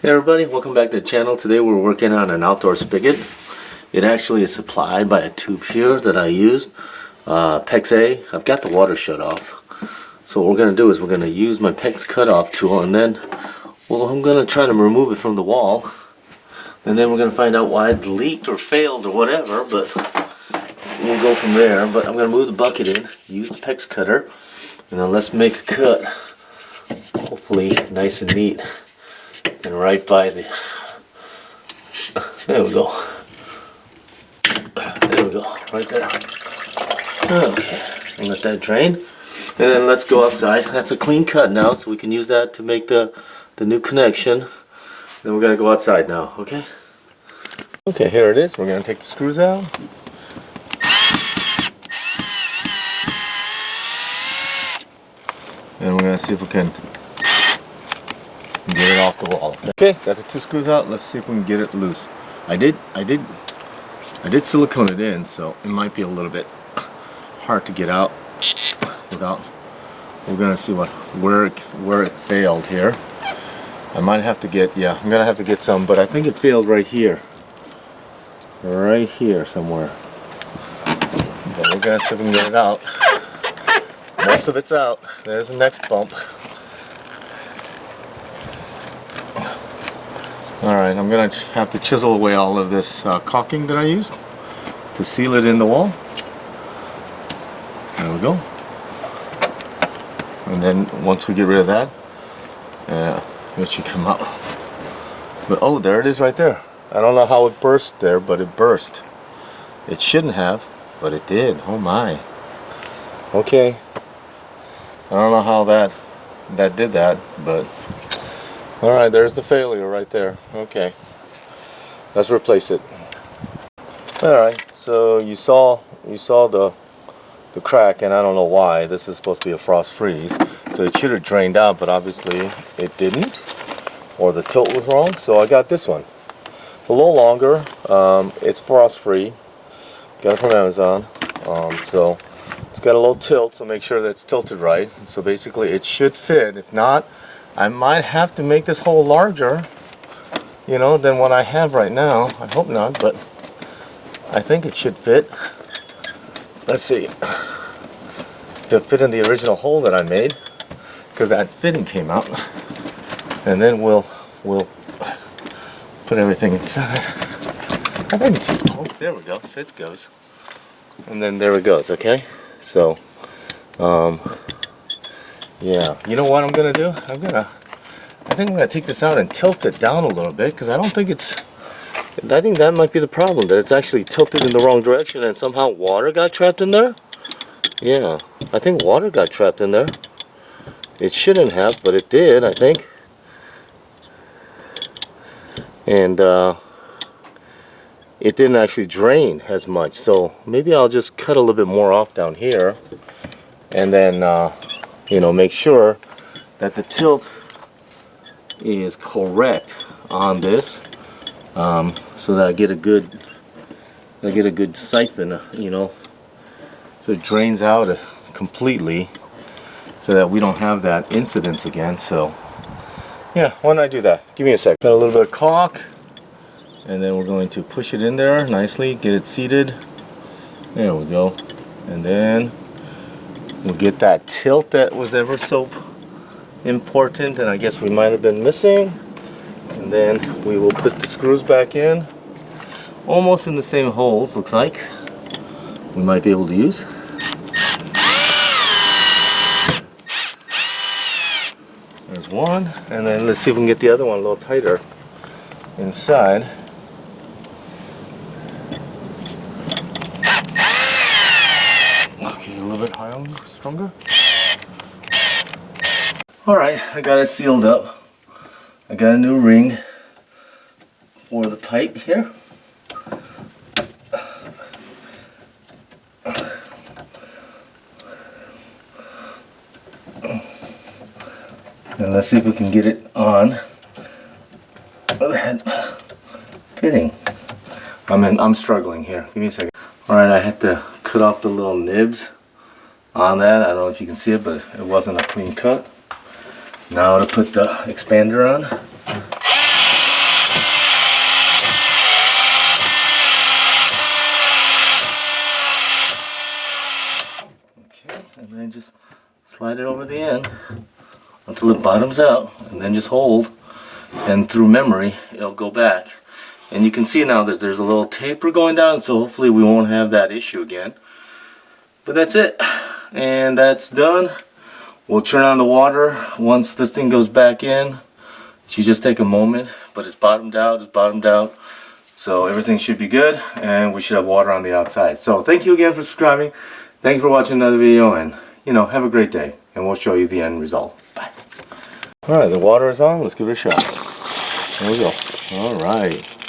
Hey everybody, welcome back to the channel. Today we're working on an outdoor spigot. It actually is supplied by a tube here that I used, PEX A. I've got the water shut off. So what we're going to do is we're going to use my PEX cutoff tool, and then I'm going to try to remove it from the wall. And then we're going to find out why it leaked or failed or whatever, but we'll go from there. But I'm going to move the bucket in, use the PEX cutter, and then let's make a cut. Hopefully nice and neat. And right by the, there we go, right there. Okay, and let that drain, and then let's go outside. That's a clean cut now, so we can use that to make the new connection. Then we're gonna go outside now, okay? Okay, here it is. We're gonna take the screws out. And we're gonna see if we can get it off the wall. Okay, got the two screws out. Let's see if we can get it loose. I did silicone it in, so it might be a little bit hard to get out without. We're gonna see where it failed here. I might have to get, yeah, I'm gonna have to get some, but I think it failed right here somewhere. But we're gonna see if we can get it out. Most of it's out. There's the next bump. Alright, I'm going to have to chisel away all of this caulking that I used to seal it in the wall. There we go. And then once we get rid of that, it should come out. But oh, there it is right there. I don't know how it burst there, but it burst. It shouldn't have, but it did. Oh my. Okay. I don't know how that did that, but alright, there's the failure right there. Okay, let's replace it. Alright, so you saw the crack, and I don't know why. This is supposed to be a frost freeze, so it should have drained out, but obviously it didn't, or the tilt was wrong. So I got this one. A little longer. It's frost free. Got it from Amazon. So it's got a little tilt, so make sure that it's tilted right. So basically it should fit. If not, I might have to make this hole larger, you know, than what I have right now. I hope not, but I think it should fit. Let's see. To fit in the original hole that I made, because that fitting came out. And then we'll put everything inside. I think it should, oh, there we go. So it goes. And then there it goes, okay? So, yeah, you know what I'm gonna do? I think I'm gonna take this out and tilt it down a little bit, because I think that might be the problem, that it's actually tilted in the wrong direction and somehow water got trapped in there. Yeah, I think water got trapped in there. It shouldn't have, but it did, I think. And it didn't actually drain as much, so maybe I'll just cut a little bit more off down here, and then you know, make sure that the tilt is correct on this, so that I get a good siphon, you know, so it drains out completely, so that we don't have that incidence again. So yeah, why don't I do that? Give me a sec. Got a little bit of caulk, and then we're going to push it in there nicely, get it seated. There we go. And then we'll get that tilt that was ever so important, and I guess we might have been missing. And then we will put the screws back in, almost in the same holes, looks like. We might be able to use. There's one, and then let's see if we can get the other one a little tighter inside. Okay, a little bit higher, stronger. Alright, I got it sealed up. I got a new ring for the pipe here. And let's see if we can get it on that fitting. I'm struggling here. Give me a second. Alright, I had to cut off the little nibs on that. I don't know if you can see it, but it wasn't a clean cut. Now to put the expander on. slide it over the end until it bottoms out, and then just hold, and through memory it'll go back. And you can see now that there's a little taper going down, so hopefully we won't have that issue again. But that's it, and that's done. We'll turn on the water once this thing goes back in. Should just take a moment, but it's bottomed out, so everything should be good, and we should have water on the outside. So thank you again for subscribing. Thank you for watching another video, and have a great day, and we'll show you the end result. Bye. Alright, the water is on. Let's give it a shot. There we go. Alright.